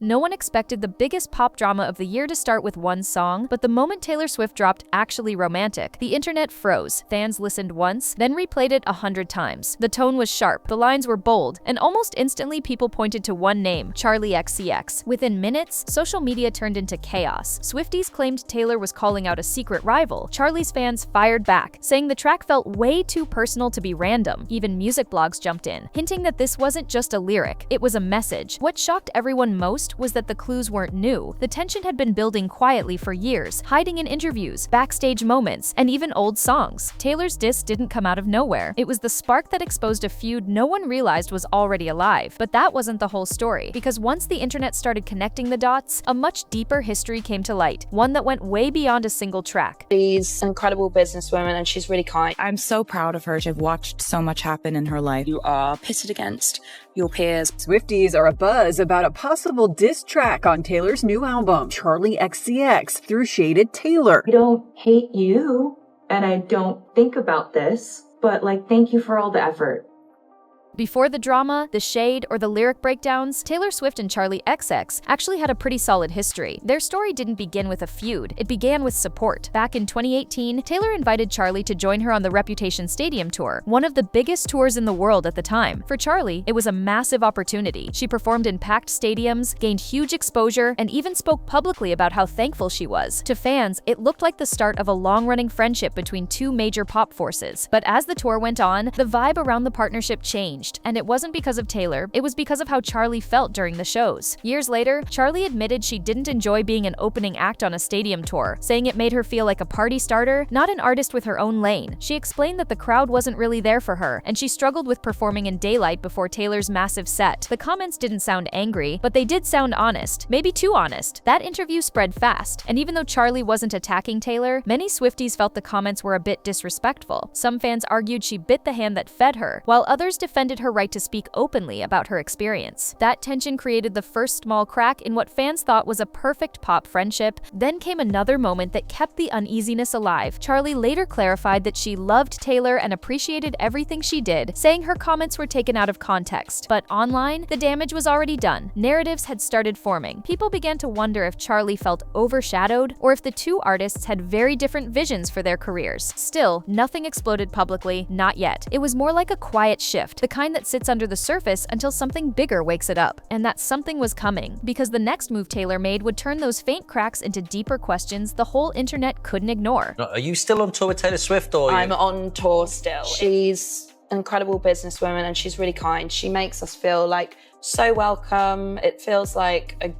No one expected the biggest pop drama of the year to start with one song, but the moment Taylor Swift dropped Actually Romantic, the internet froze. Fans listened once, then replayed it 100 times. The tone was sharp, the lines were bold, and almost instantly people pointed to one name, Charli XCX. Within minutes, social media turned into chaos. Swifties claimed Taylor was calling out a secret rival. Charli's fans fired back, saying the track felt way too personal to be random. Even music blogs jumped in, hinting that this wasn't just a lyric, it was a message. What shocked everyone most was that the clues weren't new. The tension had been building quietly for years, hiding in interviews, backstage moments, and even old songs. Taylor's diss didn't come out of nowhere. It was the spark that exposed a feud no one realized was already alive. But that wasn't the whole story, because once the internet started connecting the dots, a much deeper history came to light, one that went way beyond a single track. She's an incredible businesswoman and she's really kind. I'm so proud of her to have watched so much happen in her life. You are pitted against your peers. Swifties are abuzz about a possible diss track on Taylor's new album, Charli XCX, through Shaded Taylor. I don't hate you, and I don't think about this, but thank you for all the effort. Before the drama, the shade, or the lyric breakdowns, Taylor Swift and Charli XCX actually had a pretty solid history. Their story didn't begin with a feud, it began with support. Back in 2018, Taylor invited Charli to join her on the Reputation Stadium tour, one of the biggest tours in the world at the time. For Charli, it was a massive opportunity. She performed in packed stadiums, gained huge exposure, and even spoke publicly about how thankful she was. To fans, it looked like the start of a long-running friendship between two major pop forces. But as the tour went on, the vibe around the partnership changed. And it wasn't because of Taylor, it was because of how Charli felt during the shows. Years later, Charli admitted she didn't enjoy being an opening act on a stadium tour, saying it made her feel like a party starter, not an artist with her own lane. She explained that the crowd wasn't really there for her, and she struggled with performing in daylight before Taylor's massive set. The comments didn't sound angry, but they did sound honest, maybe too honest. That interview spread fast, and even though Charli wasn't attacking Taylor, many Swifties felt the comments were a bit disrespectful. Some fans argued she bit the hand that fed her, while others defended her right to speak openly about her experience. That tension created the first small crack in what fans thought was a perfect pop friendship. Then came another moment that kept the uneasiness alive. Charli later clarified that she loved Taylor and appreciated everything she did, saying her comments were taken out of context. But online, the damage was already done. Narratives had started forming. People began to wonder if Charli felt overshadowed or if the two artists had very different visions for their careers. Still, nothing exploded publicly, not yet. It was more like a quiet shift, the kind that sits under the surface until something bigger wakes it up. And that something was coming, because the next move Taylor made would turn those faint cracks into deeper questions the whole internet couldn't ignore. Are you still on tour with Taylor Swift, or I'm on tour still. She's an incredible businesswoman and she's really kind. She makes us feel so welcome. It feels like a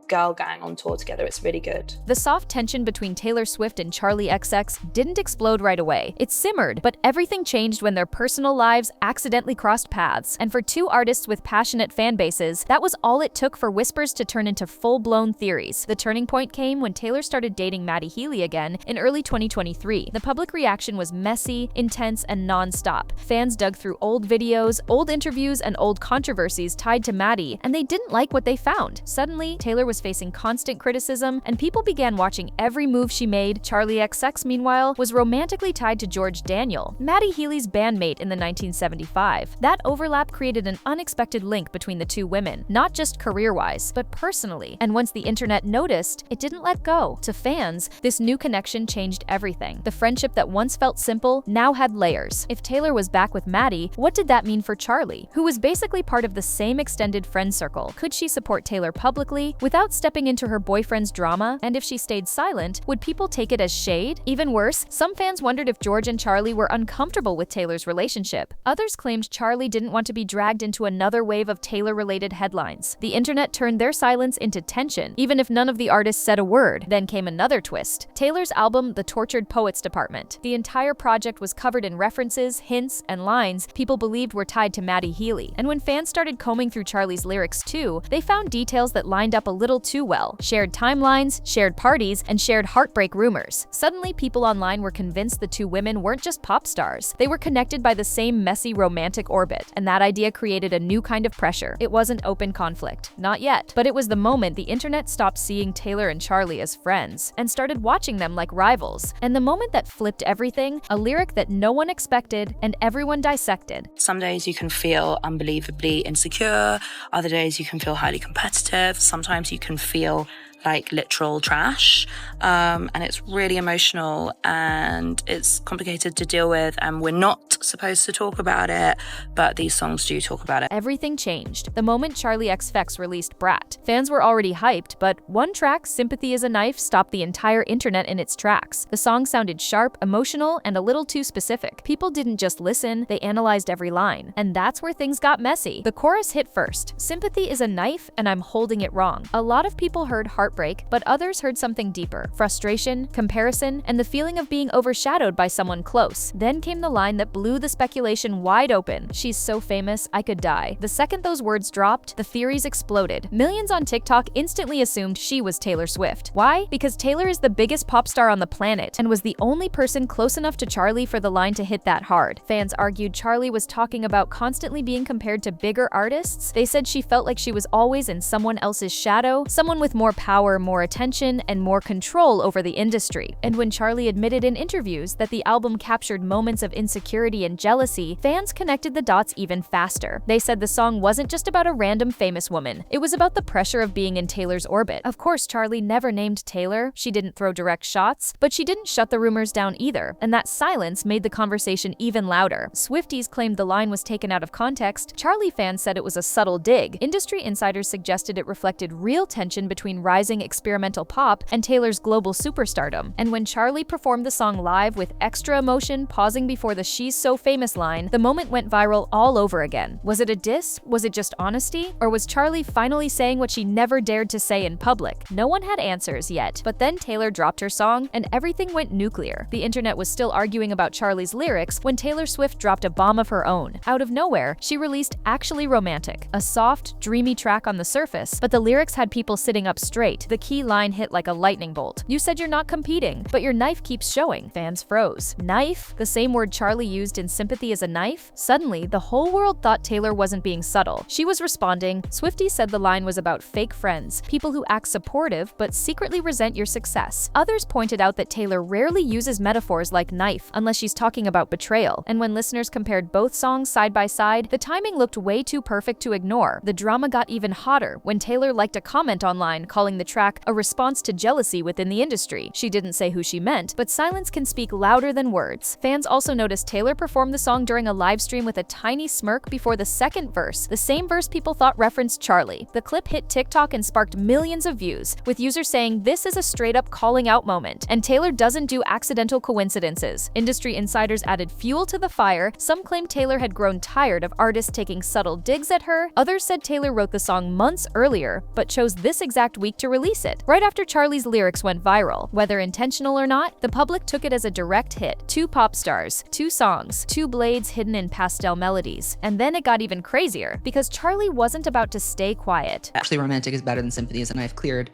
girl gang on tour together. It's really good. The soft tension between Taylor Swift and Charli XCX didn't explode right away. It simmered, but everything changed when their personal lives accidentally crossed paths. And for two artists with passionate fan bases, that was all it took for whispers to turn into full-blown theories. The turning point came when Taylor started dating Maddie Healy again in early 2023. The public reaction was messy, intense, and non-stop. Fans dug through old videos, old interviews, and old controversies tied to Maddie, and they didn't like what they found. Suddenly, Taylor was facing constant criticism, and people began watching every move she made. Charli XCX, meanwhile, was romantically tied to George Daniel, Maddie Healy's bandmate in the 1975. That overlap created an unexpected link between the two women, not just career-wise, but personally. And once the internet noticed, it didn't let go. To fans, this new connection changed everything. The friendship that once felt simple now had layers. If Taylor was back with Maddie, what did that mean for Charli, who was basically part of the same extended friend circle? Could she support Taylor publicly without stepping into her boyfriend's drama? And if she stayed silent, would people take it as shade? Even worse, some fans wondered if George and Charli were uncomfortable with Taylor's relationship. Others claimed Charli didn't want to be dragged into another wave of Taylor-related headlines. The internet turned their silence into tension, even if none of the artists said a word. Then came another twist. Taylor's album, The Tortured Poets Department. The entire project was covered in references, hints, and lines people believed were tied to Maddie Healy. And when fans started combing through Charli's lyrics too, they found details that lined up a little little too well, shared timelines, shared parties, and shared heartbreak rumors. Suddenly, people online were convinced the two women weren't just pop stars. They were connected by the same messy romantic orbit, and that idea created a new kind of pressure. It wasn't open conflict. Not yet. But it was the moment the internet stopped seeing Taylor and Charli as friends and started watching them like rivals. And the moment that flipped everything, a lyric that no one expected and everyone dissected. Some days you can feel unbelievably insecure, other days you can feel highly competitive, sometimes you can feel like literal trash, and it's really emotional and it's complicated to deal with, and we're not supposed to talk about it, but these songs do talk about it. Everything changed the moment Charli XCX released Brat. Fans were already hyped, but one track, Sympathy is a Knife, stopped the entire internet in its tracks. The song sounded sharp, emotional, and a little too specific. People didn't just listen, they analyzed every line. And that's where things got messy. The chorus hit first. Sympathy is a knife and I'm holding it wrong. A lot of people heard heartbreak, but others heard something deeper. Frustration, comparison, and the feeling of being overshadowed by someone close. Then came the line that blew the speculation wide open. She's so famous, I could die. The second those words dropped, the theories exploded. Millions on TikTok instantly assumed she was Taylor Swift. Why? Because Taylor is the biggest pop star on the planet and was the only person close enough to Charli for the line to hit that hard. Fans argued Charli was talking about constantly being compared to bigger artists. They said she felt like she was always in someone else's shadow, someone with more power, more attention, and more control over the industry. And when Charli admitted in interviews that the album captured moments of insecurity and jealousy, fans connected the dots even faster. They said the song wasn't just about a random famous woman. It was about the pressure of being in Taylor's orbit. Of course, Charli never named Taylor. She didn't throw direct shots, but she didn't shut the rumors down either. And that silence made the conversation even louder. Swifties claimed the line was taken out of context. Charli fans said it was a subtle dig. Industry insiders suggested it reflected real tension between rising experimental pop and Taylor's global superstardom. And when Charli performed the song live with extra emotion, pausing before the "She's so famous" line, the moment went viral all over again. Was it a diss? Was it just honesty? Or was Charli finally saying what she never dared to say in public? No one had answers yet. But then Taylor dropped her song, and everything went nuclear. The internet was still arguing about Charli's lyrics when Taylor Swift dropped a bomb of her own. Out of nowhere, she released Actually Romantic, a soft, dreamy track on the surface, but the lyrics had people sitting up straight. The key line hit like a lightning bolt. You said you're not competing, but your knife keeps showing. Fans froze. Knife? The same word Charli used in Sympathy is a Knife? Suddenly, the whole world thought Taylor wasn't being subtle. She was responding. Swifties said the line was about fake friends, people who act supportive but secretly resent your success. Others pointed out that Taylor rarely uses metaphors like knife unless she's talking about betrayal. And when listeners compared both songs side by side, the timing looked way too perfect to ignore. The drama got even hotter when Taylor liked a comment online calling the track a response to jealousy within the industry. She didn't say who she meant, but silence can speak louder than words. Fans also noticed Taylor performed the song during a live stream with a tiny smirk before the second verse, the same verse people thought referenced Charli. The clip hit TikTok and sparked millions of views, with users saying this is a straight-up calling out moment, and Taylor doesn't do accidental coincidences. Industry insiders added fuel to the fire. Some claimed Taylor had grown tired of artists taking subtle digs at her. Others said Taylor wrote the song months earlier, but chose this exact week to release it, right after Charli's lyrics went viral. Whether intentional or not, the public took it as a direct hit. Two pop stars, two songs, two blades hidden in pastel melodies. And then it got even crazier, because Charli wasn't about to stay quiet. Actually, Romantic is better than Sympathy is a Knife cleared.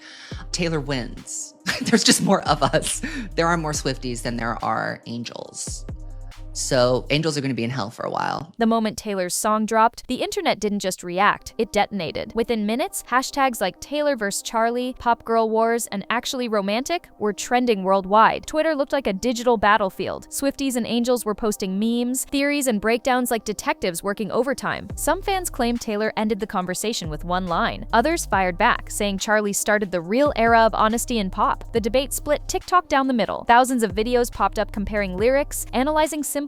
Taylor wins. There's just more of us. There are more Swifties than there are angels. So angels are going to be in hell for a while. The moment Taylor's song dropped, the internet didn't just react, it detonated. Within minutes, hashtags like Taylor vs. Charli, Pop Girl Wars, and Actually Romantic were trending worldwide. Twitter looked like a digital battlefield. Swifties and angels were posting memes, theories, and breakdowns like detectives working overtime. Some fans claimed Taylor ended the conversation with one line. Others fired back, saying Charli started the real era of honesty in pop. The debate split TikTok down the middle. Thousands of videos popped up comparing lyrics, analyzing symbolism,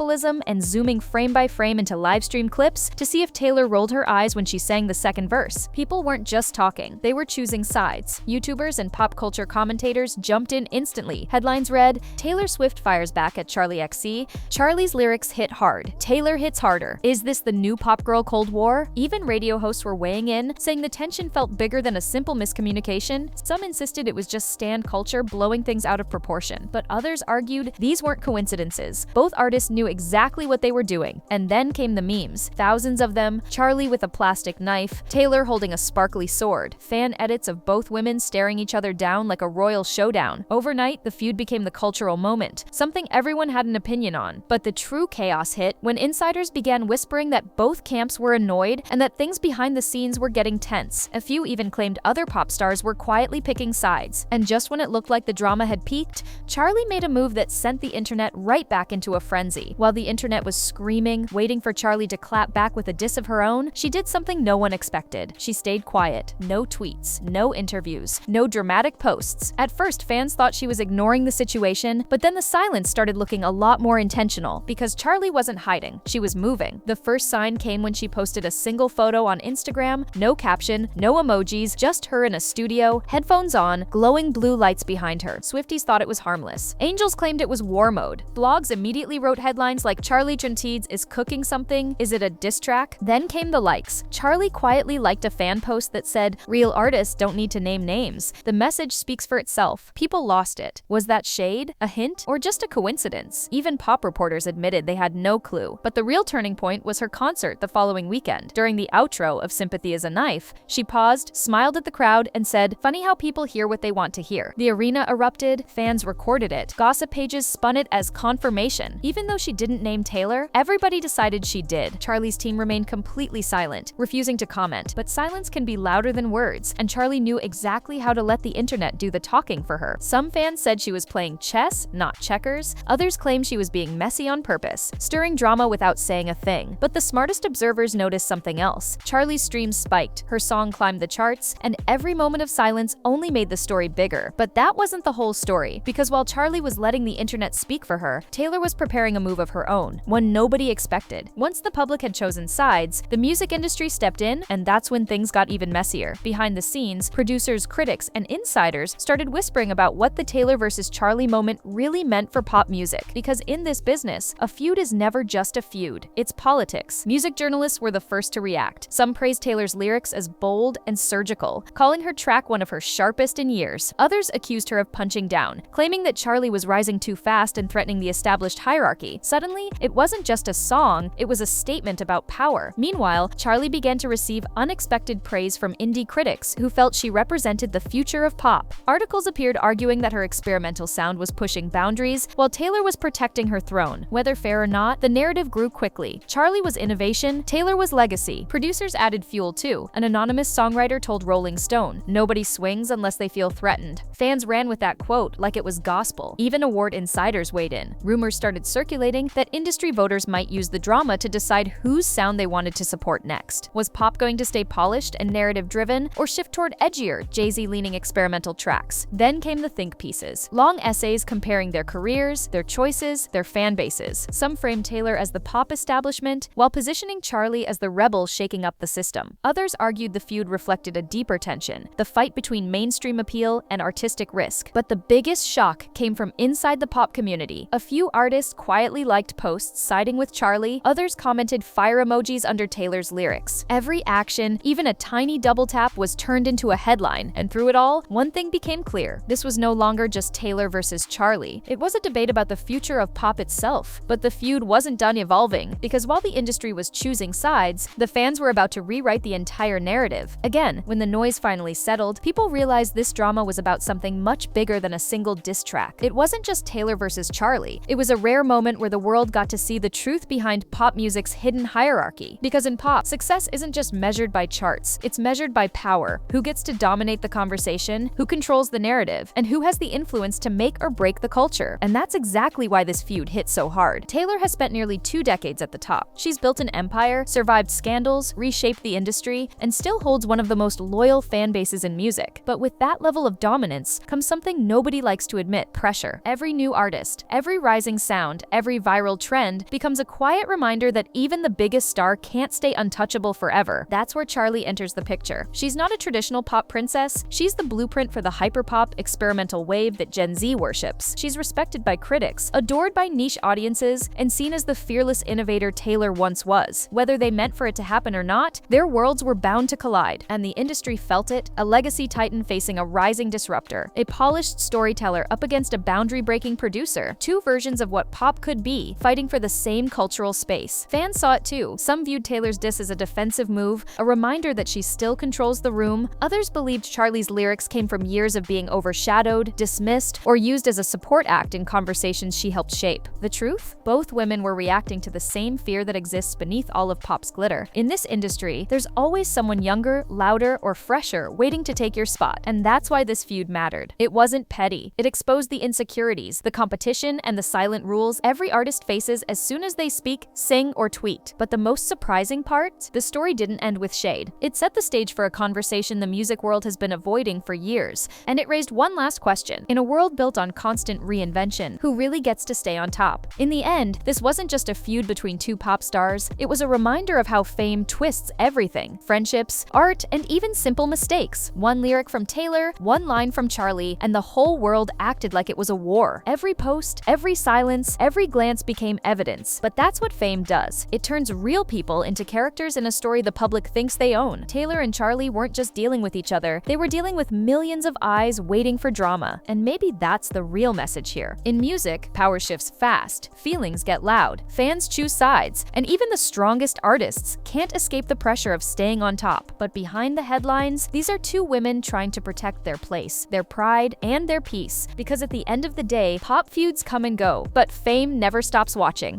and zooming frame by frame into livestream clips to see if Taylor rolled her eyes when she sang the second verse. People weren't just talking, they were choosing sides. YouTubers and pop culture commentators jumped in instantly. Headlines read, Taylor Swift fires back at Charli XCX, Charli's lyrics hit hard, Taylor hits harder. Is this the new pop girl Cold War? Even radio hosts were weighing in, saying the tension felt bigger than a simple miscommunication. Some insisted it was just stan culture blowing things out of proportion, but others argued these weren't coincidences. Both artists knew knew exactly what they were doing. And then came the memes. Thousands of them, Charli with a plastic knife, Taylor holding a sparkly sword, fan edits of both women staring each other down like a royal showdown. Overnight, the feud became the cultural moment, something everyone had an opinion on. But the true chaos hit when insiders began whispering that both camps were annoyed and that things behind the scenes were getting tense. A few even claimed other pop stars were quietly picking sides. And just when it looked like the drama had peaked, Charli made a move that sent the internet right back into a frenzy. While the internet was screaming, waiting for Charli to clap back with a diss of her own, she did something no one expected. She stayed quiet. No tweets, no interviews, no dramatic posts. At first, fans thought she was ignoring the situation, but then the silence started looking a lot more intentional because Charli wasn't hiding. She was moving. The first sign came when she posted a single photo on Instagram, no caption, no emojis, just her in a studio, headphones on, glowing blue lights behind her. Swifties thought it was harmless. Angels claimed it was war mode. Blogs immediately wrote headlines like Charli XCX is cooking something, is it a diss track? Then came the likes. Charli quietly liked a fan post that said, "Real artists don't need to name names." The message speaks for itself. People lost it. Was that shade, a hint, or just a coincidence? Even pop reporters admitted they had no clue. But the real turning point was her concert the following weekend. During the outro of Sympathy is a Knife, she paused, smiled at the crowd, and said, "Funny how people hear what they want to hear." The arena erupted, fans recorded it, gossip pages spun it as confirmation. Even though she didn't name Taylor, everybody decided she did. Charli's team remained completely silent, refusing to comment. But silence can be louder than words, and Charli knew exactly how to let the internet do the talking for her. Some fans said she was playing chess, not checkers. Others claimed she was being messy on purpose, stirring drama without saying a thing. But the smartest observers noticed something else. Charli's streams spiked, her song climbed the charts, and every moment of silence only made the story bigger. But that wasn't the whole story, because while Charli was letting the internet speak for her, Taylor was preparing a move of her own, one nobody expected. Once the public had chosen sides, the music industry stepped in, and that's when things got even messier. Behind the scenes, producers, critics, and insiders started whispering about what the Taylor versus Charli moment really meant for pop music. Because in this business, a feud is never just a feud, it's politics. Music journalists were the first to react. Some praised Taylor's lyrics as bold and surgical, calling her track one of her sharpest in years. Others accused her of punching down, claiming that Charli was rising too fast and threatening the established hierarchy. Suddenly, it wasn't just a song, it was a statement about power. Meanwhile, Charli began to receive unexpected praise from indie critics who felt she represented the future of pop. Articles appeared arguing that her experimental sound was pushing boundaries, while Taylor was protecting her throne. Whether fair or not, the narrative grew quickly. Charli was innovation, Taylor was legacy. Producers added fuel too. An anonymous songwriter told Rolling Stone, "Nobody swings unless they feel threatened." Fans ran with that quote like it was gospel. Even award insiders weighed in. Rumors started circulating that industry voters might use the drama to decide whose sound they wanted to support next. Was pop going to stay polished and narrative-driven, or shift toward edgier, Jay-Z-leaning experimental tracks? Then came the think pieces. Long essays comparing their careers, their choices, their fan bases. Some framed Taylor as the pop establishment, while positioning Charli as the rebel shaking up the system. Others argued the feud reflected a deeper tension, the fight between mainstream appeal and artistic risk. But the biggest shock came from inside the pop community. A few artists quietly liked posts siding with Charli, others commented fire emojis under Taylor's lyrics. Every action, even a tiny double tap, was turned into a headline, and through it all, one thing became clear. This was no longer just Taylor versus Charli. It was a debate about the future of pop itself. But the feud wasn't done evolving, because while the industry was choosing sides, the fans were about to rewrite the entire narrative. Again, when the noise finally settled, people realized this drama was about something much bigger than a single diss track. It wasn't just Taylor versus Charli. It was a rare moment where the world got to see the truth behind pop music's hidden hierarchy. Because in pop, success isn't just measured by charts, it's measured by power. Who gets to dominate the conversation, who controls the narrative, and who has the influence to make or break the culture. And that's exactly why this feud hit so hard. Taylor has spent nearly 2 decades at the top. She's built an empire, survived scandals, reshaped the industry, and still holds one of the most loyal fan bases in music. But with that level of dominance comes something nobody likes to admit: pressure. Every new artist, every rising sound, every viral trend becomes a quiet reminder that even the biggest star can't stay untouchable forever. That's where Charli enters the picture. She's not a traditional pop princess, she's the blueprint for the hyperpop experimental wave that Gen Z worships. She's respected by critics, adored by niche audiences, and seen as the fearless innovator Taylor once was. Whether they meant for it to happen or not, their worlds were bound to collide, and the industry felt it, a legacy titan facing a rising disruptor, a polished storyteller up against a boundary-breaking producer. Two versions of what pop could be be, fighting for the same cultural space. Fans saw it too. Some viewed Taylor's diss as a defensive move, a reminder that she still controls the room. Others believed Charli's lyrics came from years of being overshadowed, dismissed, or used as a support act in conversations she helped shape. The truth? Both women were reacting to the same fear that exists beneath all of pop's glitter. In this industry, there's always someone younger, louder, or fresher waiting to take your spot, and that's why this feud mattered. It wasn't petty. It exposed the insecurities, the competition, and the silent rules every artist faces as soon as they speak, sing, or tweet. But the most surprising part? The story didn't end with shade. It set the stage for a conversation the music world has been avoiding for years, and it raised one last question. In a world built on constant reinvention, who really gets to stay on top? In the end, this wasn't just a feud between two pop stars, it was a reminder of how fame twists everything: friendships, art, and even simple mistakes. One lyric from Taylor, one line from Charli, and the whole world acted like it was a war. Every post, every silence, every glance became evidence. But that's what fame does. It turns real people into characters in a story the public thinks they own. Taylor and Charli weren't just dealing with each other, they were dealing with millions of eyes waiting for drama. And maybe that's the real message here. In music, power shifts fast, feelings get loud, fans choose sides, and even the strongest artists can't escape the pressure of staying on top. But behind the headlines, these are two women trying to protect their place, their pride, and their peace. Because at the end of the day, pop feuds come and go, but fame never stops watching.